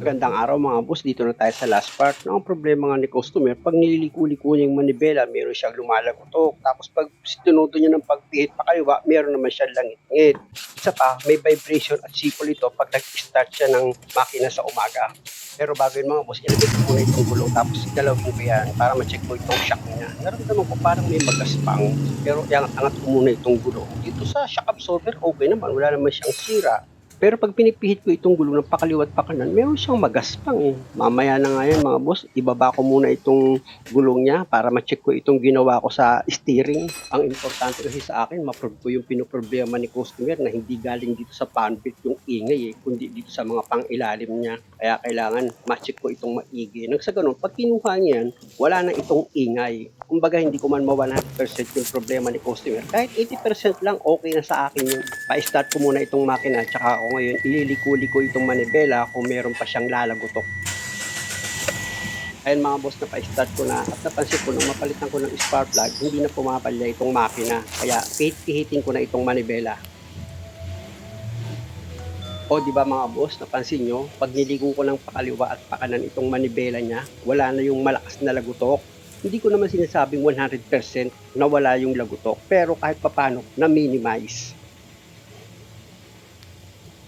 Magandang araw mga boss, dito na tayo sa last part. No, ang problema nga ni customer, pag nililiko-liko niya yung manibela, meron siyang lumalagotok. Tapos pag tinudo niya ng pagpihit pa kaliwa, meron naman siyang langit-ngit. Isa pa, may vibration at sipol ito pag nag-start siya ng makina sa umaga. Pero bago yun mga boss, ilagay ko muna itong gulong tapos galawin ko yan para ma-check ko itong shock niya. Naramdaman ko parang may magaspang, pero iangat-angat ko muna itong gulong. Dito sa shock absorber, okay naman, wala naman siyang sira. Pero pag pinipihit ko itong gulong ng pakaliwa at pakanan, meron siyang magaspang eh. Mamaya na nga yan mga boss, ibaba ko muna itong gulong niya para ma-check ko itong ginawa ko sa steering. Ang importante kasi sa akin, ma-prove ko yung pinoproblema ni customer na hindi galing dito sa panbit yung ingay eh, kundi dito sa mga pang-ilalim niya. Kaya kailangan ma-check ko itong maigi. Nang sa ganun, pag kinuha niya yan, wala na itong ingay. Kumbaga hindi ko man ma 100% yung problema ni customer. Kahit 80% lang okay na sa akin yung pa-start ko muna itong makina tsaka ako ngayon ililiko-liko itong manibela kung meron pa siyang lalagotok. Ayun mga boss, na pa-start ko na at napansin ko nung mapalitan ko ng spark plug, hindi na pumapalya itong makina. Kaya pihitin ko na itong manibela. O di ba mga boss, napansin nyo, pag niligo ko ng pakaliwa at pakanan itong manibela niya, wala na yung malakas na lagutok. Hindi ko naman sinasabing 100% na wala yung lagutok, pero kahit papano na-minimize.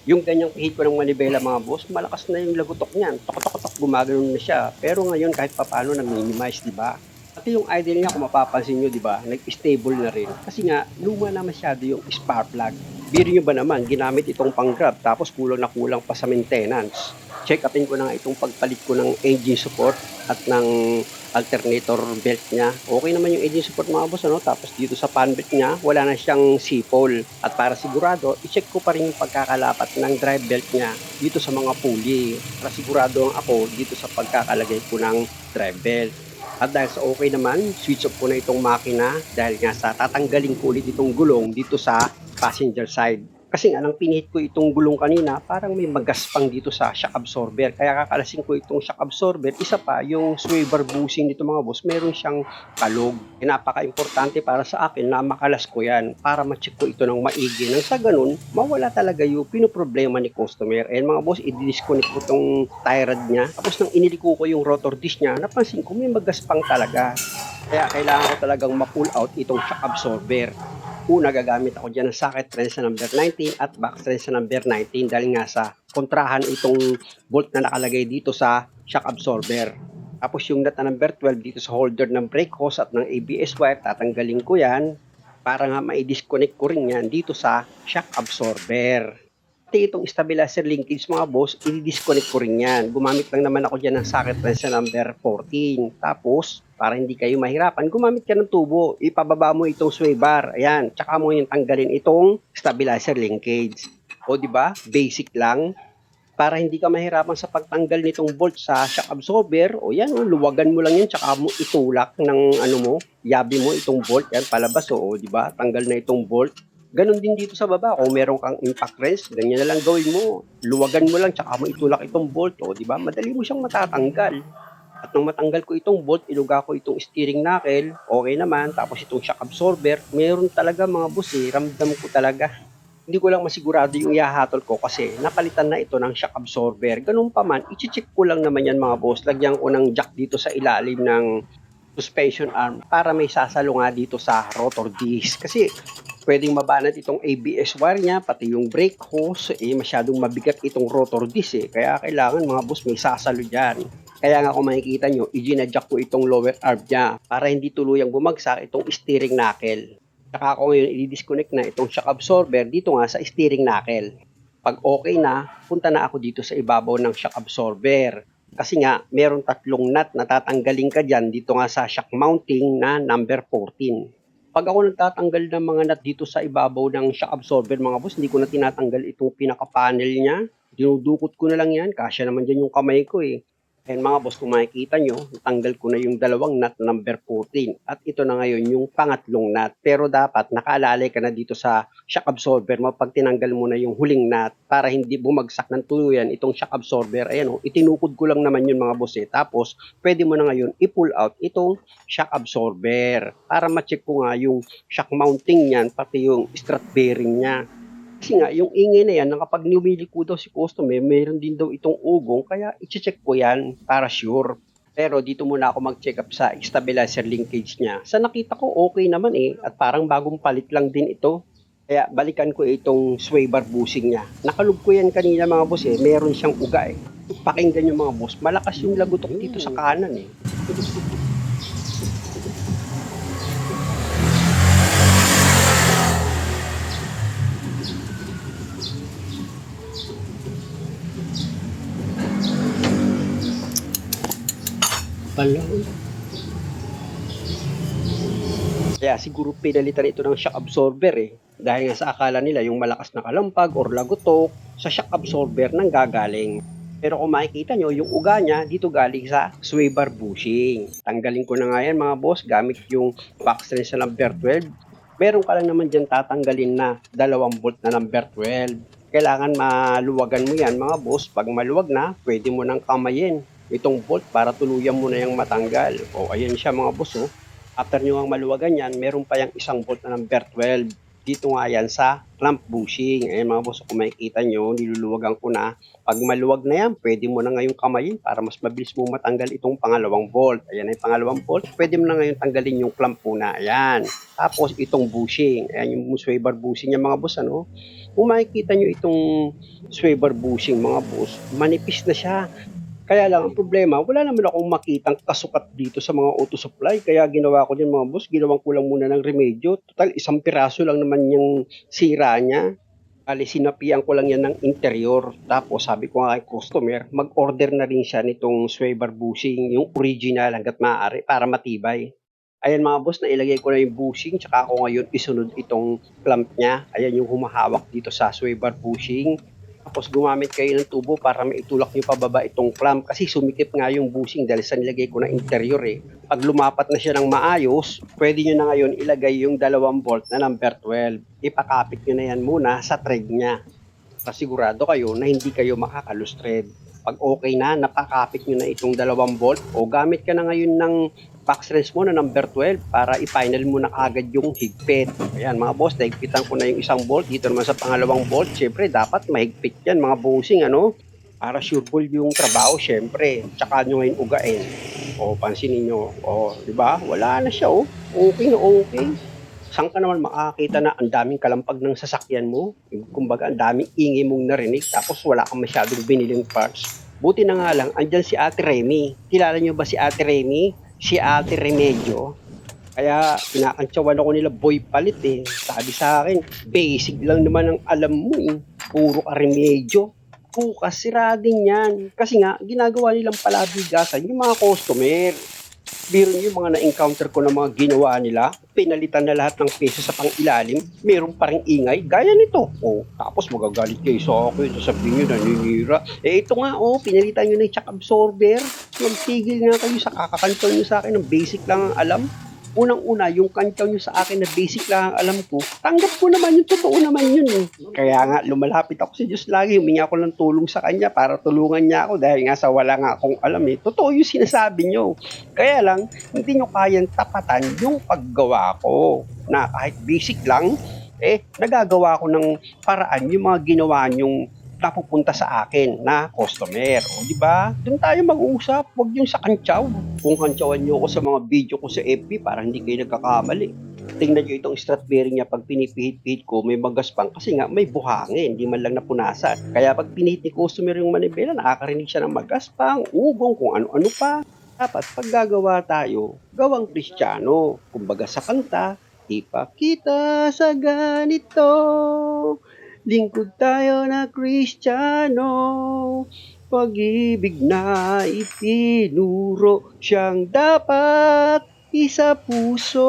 Yung ganyang pihit ko ng manibela mga boss, malakas na yung lagutok niyan. Tok-tok-tok, gumagano'n na siya. Pero ngayon kahit papano na-minimize, di ba? Pati yung idle niya, kung mapapansin nyo, di ba, nag-stable na rin. Kasi nga, luma na masyado yung spark plug. Biro nyo ba naman, ginamit itong pang-grab, tapos kulang na kulang pa sa maintenance. Check upin ko na nga itong pagpalit ko ng engine support at ng alternator belt niya. Okay naman yung engine support mga boss, ano? Tapos dito sa pan belt niya, wala na siyang sipol. At para sigurado, i-check ko pa rin yung pagkakalapat ng drive belt niya dito sa mga pulley. Para sigurado ako dito sa pagkakalagay ko ng drive belt. At dahil sa okay naman, switch off ko na itong makina dahil nga sa tatanggalin ko ulit itong gulong dito sa passenger side. Kasi nga nang pinihit ko itong gulong kanina, parang may magaspang dito sa shock absorber. Kaya kakalasin ko itong shock absorber. Isa pa, yung swivel bushing nito mga boss, meron siyang kalog. Napaka-importante para sa akin na makalas ko yan para ma-check ko ito ng maigi. Nang sa ganun, mawala talaga yung pinoproblema ni customer. And mga boss, i-disconnect ko itong tie rod niya. Tapos nang iniliko ko yung rotor disc niya, napansin ko may magaspang talaga. Kaya kailangan ko talagang ma-pull out itong shock absorber. Una, gagamit ako dyan ng socket wrench sa number 19 at box wrench sa number 19 dahil nga sa kontrahan itong bolt na nakalagay dito sa shock absorber. Tapos yung nut na number 12 dito sa holder ng brake hose at ng ABS wire, tatanggalin ko yan para nga ma-disconnect ko rin yan dito sa shock absorber. Pati itong stabilizer linkage mga boss, i-disconnect ko rin yan. Gumamit lang naman ako dyan ng socket wrench sa number 14. Tapos, para hindi kayo mahirapan, gumamit ka ng tubo. Ipababa mo itong sway bar. Ayan, tsaka mo yung tanggalin itong stabilizer linkage. O di ba? Basic lang. Para hindi ka mahirapan sa pagtanggal nitong bolt sa shock absorber, o yan, luwagan mo lang yan, tsaka mo itulak ng yabi mo itong bolt, yan, palabas, o di ba? Tanggal na itong bolt. Ganon din dito sa baba, kung meron kang impact wrench, ganyan na lang gawin mo. Luwagan mo lang, tsaka mo itulak itong bolt, o di ba? Madali mo siyang matatanggal. At nung matanggal ko itong bolt, iluga ko itong steering knuckle, okay naman. Tapos itong shock absorber, meron talaga mga boss ramdam ko talaga. Hindi ko lang masigurado yung ihahatol ko kasi napalitan na ito ng shock absorber. Ganun pa man, i-check ko lang naman yan mga boss. Lagyan ko ng jack dito sa ilalim ng suspension arm para may sasalo nga dito sa rotor disc. Kasi pwedeng mabanat itong ABS wire niya, pati yung brake hose, masyadong mabigat itong rotor disc Kaya kailangan mga boss may sasalo dyan. Kaya nga kung makikita nyo, i-ginadjust ko itong lower arm niya para hindi tuluyang bumagsak itong steering knuckle. Saka ako ngayon i-disconnect na itong shock absorber dito nga sa steering knuckle. Pag okay na, punta na ako dito sa ibabaw ng shock absorber. Kasi nga, meron tatlong nut na tatanggalin ka dyan dito nga sa shock mounting na number 14. Pag ako nagtatanggal ng mga nut dito sa ibabaw ng shock absorber mga boss, hindi ko na tinatanggal itong pinaka-panel niya. Dinudukot ko na lang yan, kasya naman dyan yung kamay ko And mga boss, kung makikita nyo, tanggal ko na yung dalawang nut number 14. At ito na ngayon yung pangatlong nut. Pero dapat nakaalalay ka na dito sa shock absorber mo pag tinanggal mo na yung huling nut para hindi bumagsak ng tuluyan itong shock absorber. Ayan itinukod ko lang naman yun mga boss Tapos, pwede mo na ngayon i-pull out itong shock absorber para ma-check ko nga yung shock mounting niyan, pati yung strut bearing niya. Kasi nga yung ingay na yan na kapag lumiliko daw si customer meron din daw itong ugong kaya iche-check ko yan para sure. Pero dito muna ako mag-check up sa stabilizer linkage niya. Sa nakita ko okay naman at parang bagong palit lang din ito. Kaya balikan ko itong sway bar bushing niya. Nakalog ko yan kanina mga boss meron siyang uga Pakinggan yung mga boss, malakas yung lagutok dito sa kanan Pala. Kaya siguro pinalitan ito ng shock absorber Dahil nga sa akala nila yung malakas na kalampag or lagutok, sa shock absorber nang gagaling. Pero kung makikita nyo, yung uga niya dito galing sa sway bar bushing. Tanggalin ko na nga yan mga boss gamit yung box wrench na number 12. Meron ka lang naman dyan tatanggalin na 2 bolt na number 12. Kailangan maluwagan mo yan mga boss. Pag maluwag na, pwede mo nang kamayin itong bolt para tuluyan mo na yung matanggal. O ayan siya mga boss After nyo ang maluwagan yan, meron pa yung 1 bolt na number 12. Dito nga yan sa clamp bushing. Ayan mga boss, kung makikita nyo, niluluwagan ko na. Pag maluwag na yan, pwede mo na ngayon kamayin para mas mabilis mo matanggal itong 2 bolt. Ayan ay 2 bolt. Pwede mo na ngayon tanggalin yung clamp muna. Ayan. Tapos itong bushing. Ayan yung sway bar bushing niya mga boss. Kung makikita nyo itong sway bar bushing mga boss, manipis na siya. Kaya lang ang problema, wala naman akong makitang kasukat dito sa mga auto supply. Kaya ginawa ko din mga boss, ginawan ko lang muna ng remedyo. Total, 1 piraso lang naman yung sira niya. Ali, sinapian ko lang yan ng interior. Tapos sabi ko nga kay customer, mag-order na rin siya nitong sway bar bushing, yung original hanggat maaari para matibay. Ayan mga boss, nailagay ko na yung bushing, tsaka ako ngayon isunod itong clamp niya. Ayan yung humahawak dito sa sway bar bushing. Tapos gumamit kayo ng tubo para maitulak nyo pababa itong clamp kasi sumikip nga yung bushing dahil sa nilagay ko na interior Pag lumapat na siya ng maayos, pwede nyo na ngayon ilagay yung 2 bolt na number 12. Ipakapit nyo na yan muna sa thread niya. Pasigurado kayo na hindi kayo makakalus thread. Pag okay na, napakapit nyo na itong 2 bolt o gamit ka na ngayon ng box wrench mo na number 12 para i-final mo na agad yung higpit. Ayan mga boss, nahigpitan ko na yung 1 bolt. Dito naman sa 2 bolt, syempre dapat mahigpit yan mga bossing para sureball yung trabaho syempre. Tsaka nyo ngayon ugain. O pansinin nyo, di ba? Wala na siya Okay na okay. Saan ka naman makakita na ang daming kalampag ng sasakyan mo? Kumbaga, ang daming ingay mong narinig tapos wala kang masyadong biniling parts. Buti na nga lang, andyan si Ate Remy. Kilala nyo ba si Ate Remy? Si Ate Remedyo. Kaya kinakantsawan ako nila boy palit Sabi sa akin, basic lang naman ang alam mo Puro ka remedyo. Bukas sira din yan. Kasi nga, ginagawa nilang palabigasan yung mga customer. Biro niyo yung mga na-encounter ko ng mga ginawa nila, pinalitan na lahat ng peso sa pang-ilalim, meron pa ring ingay, gaya nito. Tapos magagalit kayo sa akin, sasabihin nyo, naninira. Ito nga, pinalitan nyo ng shock absorber. Magtigil nga kayo sa kakakantaw nyo sa akin ng basic lang ang alam. Unang-una, yung kantaw nyo sa akin na basic lang ang alam ko, tanggap ko naman yung totoo naman yun Kaya nga, lumalapit ako sa Diyos lagi, humingi ako ng tulong sa Kanya para tulungan niya ako dahil nga sa wala nga akong alam Totoo yung sinasabi nyo. Kaya lang, hindi nyo kayang tapatan yung paggawa ko na kahit basic lang, nagagawa ko ng paraan yung mga ginawa nyong napupunta sa akin na customer. Di ba? Doon tayo mag-uusap. Huwag yung sa kantsaw. Kung kantsawan nyo ako sa mga video ko sa FB para hindi kayo nagkakamali. Tingnan nyo itong strap bearing niya pag pinipihit-pihit ko, may magaspang kasi nga may buhangin, hindi man lang napunasan. Kaya pag pinihit ni customer yung manibela, nakakarinig siya ng magaspang, ugong, kung ano-ano pa. Dapat pag gagawa tayo, gawang Kristiyano. Kumbaga sa kanta, ipakita sa ganito. Lingkod tayo na Kristiyano, pag-ibig na itinuro, siyang dapat isa puso.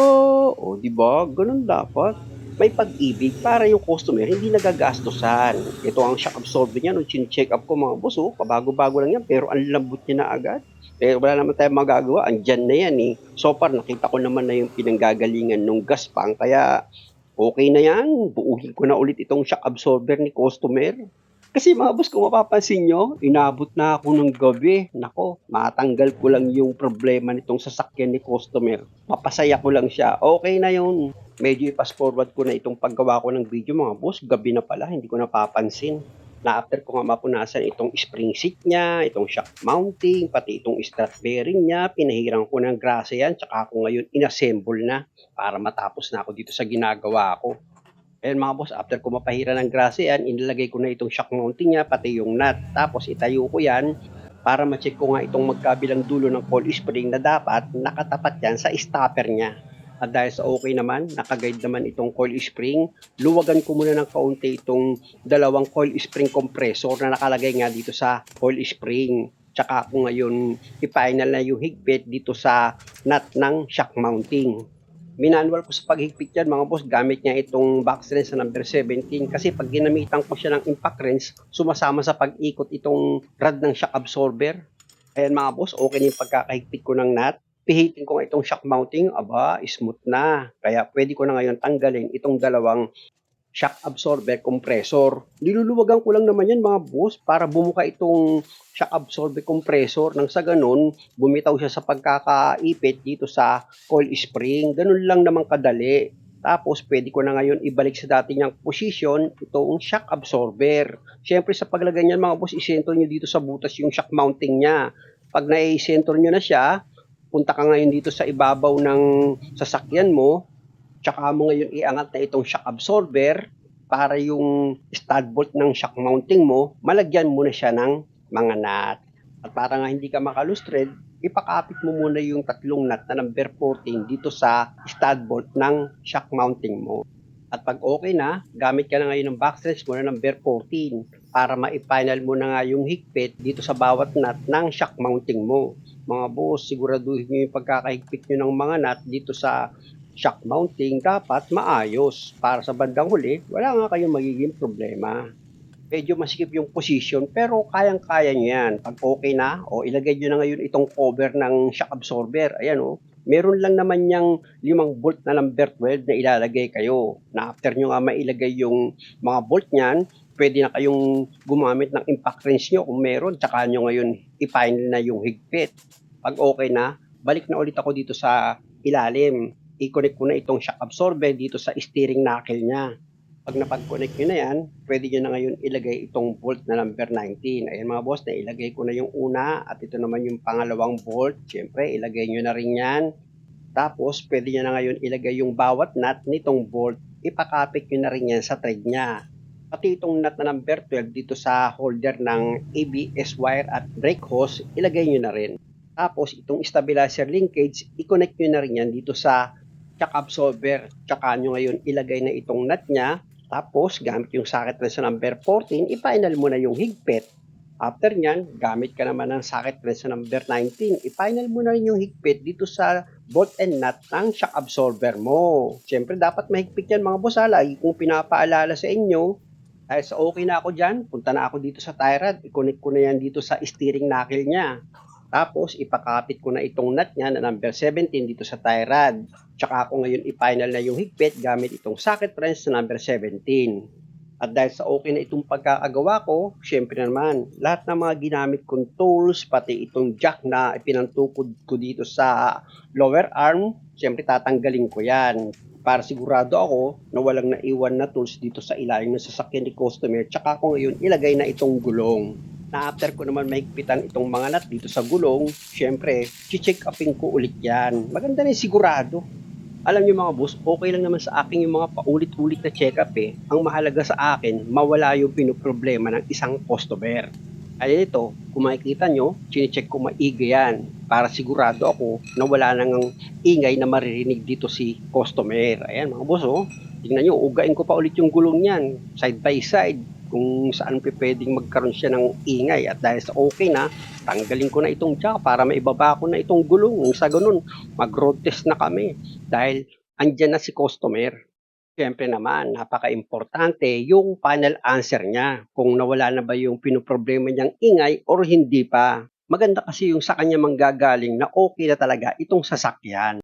Di ba? Ganun dapat. May pag-ibig para yung customer hindi nagagastosan. Ito ang shock absorber niya. Nung check up ko mga boss, pabago-bago lang yan, pero ang lambot niya na agad. Wala naman tayong magagawa. Andyan na yan So far, nakita ko naman na yung pinanggagalingan ng gaspang. Kaya okay na yan. Buuhin ko na ulit itong shock absorber ni customer. Kasi mga boss, kung mapapansin nyo, inabot na ako ng gabi. Nako, matanggal ko lang yung problema nitong sasakyan ni customer. Mapasaya ko lang siya. Okay na yun. Medyo i-fast forward ko na itong paggawa ko ng video mga boss. Gabi na pala, hindi ko napapansin. Na after ko nga mapunasan itong spring seat niya, itong shock mounting, pati itong strut bearing niya, pinahirang ko ng grasa yan, tsaka ako ngayon inassemble na para matapos na ako dito sa ginagawa ko. Ayan mga boss, after ko mapahira ng grasa yan, inilagay ko na itong shock mounting niya, pati yung nut. Tapos itayo ko yan para ma-check ko nga itong magkabilang dulo ng coil spring na dapat nakatapat yan sa stopper niya. At dahil sa okay naman, nakaguide naman itong coil spring, luwagan ko muna ng kaunti itong dalawang coil spring compressor na nakalagay nga dito sa coil spring. Tsaka ako ngayon i-final na yung higpit dito sa nut ng shock mounting. Minanual ko sa paghigpit yan mga boss, gamit niya itong box wrench na number 17 kasi pag ginamitan ko siya ng impact wrench, sumasama sa pag-ikot itong rod ng shock absorber. Ayan mga boss, okay na yung pagkakahigpit ko ng nut. Pihitin ko nga itong shock mounting, aba, smooth na. Kaya pwede ko na ngayon tanggalin itong dalawang shock absorber compressor. Niluluwagan ko lang naman yan mga boss para bumuka itong shock absorber compressor nang sa ganun bumitaw siya sa pagkakaipit dito sa coil spring. Ganun lang naman kadali. Tapos pwede ko na ngayon ibalik sa dati niyang position itong shock absorber. Siyempre sa paglagay niyan mga boss, isentro niyo dito sa butas yung shock mounting niya. Pag na-isentro niyo na siya, punta ka ngayon dito sa ibabaw ng sasakyan mo. Tsaka mo ngayon iangat na itong shock absorber para yung stud bolt ng shock mounting mo, malagyan mo na siya ng mga nut. At para nga hindi ka makalustred, ipakapit mo muna yung tatlong nut na number 14 dito sa stud bolt ng shock mounting mo. At pag okay na, gamit ka na ngayon ng box wrench mo na number 14 para ma-final mo na nga yung higpit dito sa bawat nut ng shock mounting mo. Mga boss, siguraduhin nyo yung pagkakahigpit nyo ng mga nut dito sa shock mounting dapat maayos para sa bandang huli, wala nga kayong magiging problema. Medyo masikip yung position pero kayang-kaya nyo yan. Pag okay na, o ilagay nyo na ngayon itong cover ng shock absorber. Ayan o, meron lang naman yung 5 bolt na number 12 na ilalagay kayo. Na after nyo nga mailagay yung mga bolt nyan, pwede na kayong gumamit ng impact wrench nyo kung meron. Tsaka nyo ngayon i-final na yung higpit. Pag okay na, balik na ulit ako dito sa ilalim. I-connect ko na itong shock absorber dito sa steering knuckle niya. Pag napag-connect nyo na yan, pwede nyo na ngayon ilagay itong bolt na number 19. Ayan mga boss, na ilagay ko na yung una at ito naman yung pangalawang bolt. Siyempre, ilagay nyo na rin yan. Tapos, pwede nyo na ngayon ilagay yung bawat nut nitong bolt. Ipakapit nyo na rin yan sa thread niya. Pati itong nut na number 12 dito sa holder ng ABS wire at brake hose, ilagay nyo na rin. Tapos, itong stabilizer linkage, i-connect nyo na rin yan dito sa shock absorber. Tsaka nyo ngayon ilagay na itong nut niya. Tapos, gamit yung socket wrench sa number 14, i-final mo na yung higpit. After nyan, gamit ka naman ng socket wrench sa number 19, i-final mo na rin yung higpit dito sa bolt and nut ng shock absorber mo. Siyempre, dapat mahigpit yan mga boss. Lagi kong pinapaalala sa inyo. Dahil sa okay na ako dyan, punta na ako dito sa tie rod. I-connect ko na yan dito sa steering knuckle niya. Tapos, ipakapit ko na itong nut niya na number 17 dito sa tie rod. Tsaka ako ngayon i-final na yung higpit gamit itong socket wrench na number 17. At dahil sa okay na itong pagkakagawa ko, syempre naman, lahat ng mga ginamit kong tools, pati itong jack na ipinantukod ko dito sa lower arm, syempre tatanggalin ko yan. Para sigurado ako na walang naiwan na tools dito sa ilalim ng sasakyan ni customer. Tsaka ako ngayon ilagay na itong gulong. Na after ko naman mahigpitan itong mga nut dito sa gulong, syempre, check upin ko ulit yan. Maganda na yung sigurado. Alam niyo mga boss, okay lang naman sa akin yung mga paulit-ulit na check-up eh. Ang mahalaga sa akin, mawala yung pinoproblema ng isang customer. Kaya ito, kung makikita nyo, chinecheck ko maigi yan para sigurado ako na wala nang ingay na maririnig dito si customer. Ayan mga boss oh, tingnan nyo, ugain ko pa ulit yung gulong niyan, side by side, kung saan pwedeng magkaroon siya ng ingay. At dahil sa okay na, tanggalin ko na itong jack para maibaba ko na itong gulong. Sa ganun, mag-road test na kami dahil andyan na si customer. Siyempre naman, napaka-importante yung final answer niya kung nawala na ba yung pinoproblema niyang ingay or hindi pa. Maganda kasi yung sa kanya manggagaling na okay na talaga itong sasakyan.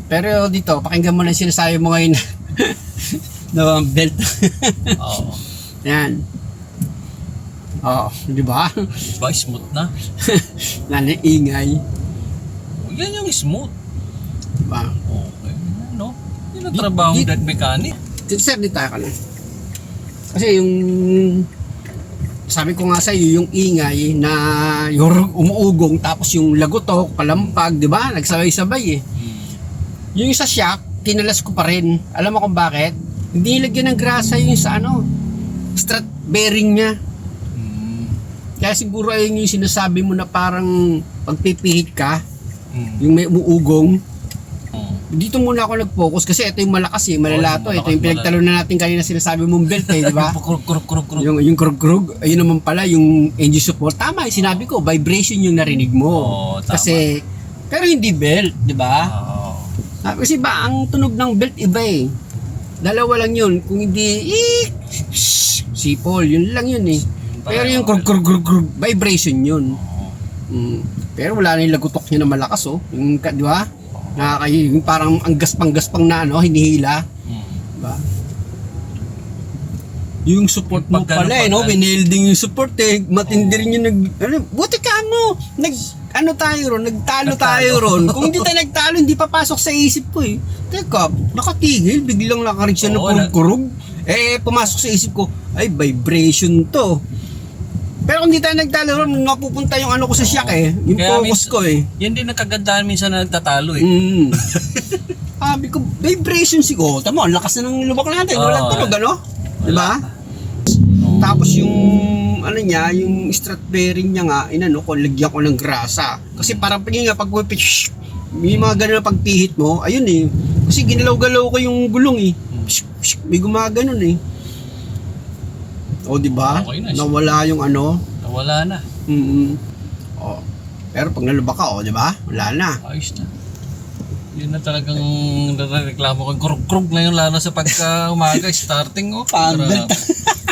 Pero dito, pakinggan mo na yung sinasabi mo ngayon na belt. Oo. Yan. Oo, di ba? Diba, smooth na. Nanaingay. Oh, yan yung smooth. Di ba? Okay. Ano? Yan ang trabaho ng dead mechanic. Sir, di tayo ka na. Kasi yung sabi ko nga sa iyo, yung ingay na yung umuugong tapos yung lagotok, palampag, di ba? Nagsabay-sabay eh. Yung sa shock, tinalas ko pa rin. Alam mo kung bakit? Hindi nilagyan ng grasa yung sa strut bearing niya. Kaya siguro ayun yung sinasabi mo na parang pagpipihit ka, yung may umuugong. Dito muna ako nag-focus kasi ito yung malakas eh, malala to. Ito yung pinagtalo na natin kanina sinasabi mong belt eh, di ba? Kurug. Yung krug-krug, ayun naman pala yung engine support. Tama yung sinabi ko, vibration yung narinig mo. Oo, tama. Kasi, pero hindi belt, di ba? Oo. Kasi ba, ang tunog ng belt iba eh. Dalawa lang yun. Kung hindi, sipol, yun lang yun eh. Pero yung krug, vibration yun. Pero wala na yung lagutok niya na malakas oh. Yung, di ba? Yung parang ang gaspang-gaspang na hinihila. Diba? Yung support mo pala eh, no? Winelding yung support eh. Matindi rin yung buti ka mo! Nagtalo tayo ron. Kung hindi tayo nagtalo, hindi papasok sa isip ko eh. Teka, nakatigil, biglang nakarig siya ng kurug. Eh, pumasok sa isip ko, ay, vibration to. Pero kung hindi tayo nagtalo ron, napupunta yung ko sa shock eh. Yung Kaya focus ko eh. Yan din nagkagandahan minsan na nagtatalo eh. Sabi ko, vibration siguro. Tama, ang lakas na ng lubak natin. Walang tunog, ano? Diba? Tapos yung, yung strut bearing niya nga, lagyan ko ng grasa. Kasi parang pag may mga ganun na pagpihit mo, ayun eh. Kasi ginalaw-galaw ko yung gulong eh. May gumaganon eh. O, diba? Okay na. Nawala yung Nawala na. O. Pero pag nalubak ka, diba? Wala na. Ayos na. Yun na talagang nare-reklamo ko. Krug-krug na yun lalo sa pagka-umaga. Starting Panbelt.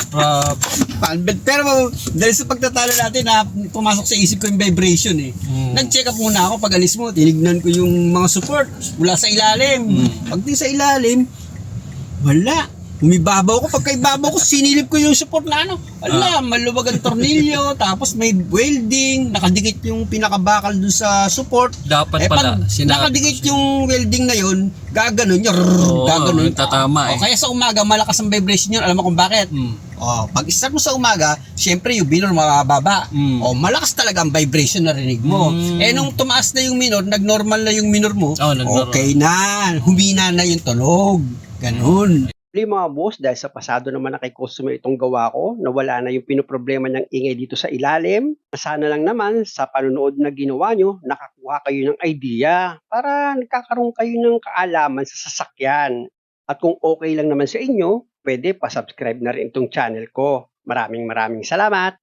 Grabe. Pero dahil sa pagtatalo natin na pumasok sa isip ko yung vibration eh. Nag-check up muna ako pag alis mo. Tinignan ko yung mga support mula sa ilalim. Pagdating sa ilalim, wala. Umibabaw ko, pagkaibabaw ko, sinilip ko yung support na maluwag ang tornilyo, tapos may welding, nakadikit yung pinakabakal dun sa support. Dapat pala, pag nakadikit yung welding na yun, gaganon, gaganon. Tatama eh. Kaya sa umaga, malakas ang vibration yun, alam mo kung bakit? Pag start mo sa umaga, syempre yung minor mababa. Malakas talaga ang vibration na rinig mo. Nung tumaas na yung minor, nag-normal na yung minor mo, okay na, humina na yung tunog. Ganon. Mga boss, dahil sa pasado naman na kay customer itong gawa ko, nawala na yung pinoproblema niyang ingay dito sa ilalim. Sana lang naman sa panonood na ginawa nyo, nakakuha kayo ng idea para nagkakaroon kayo ng kaalaman sa sasakyan. At kung okay lang naman sa inyo, pwede pa-subscribe na rin itong channel ko. Maraming salamat!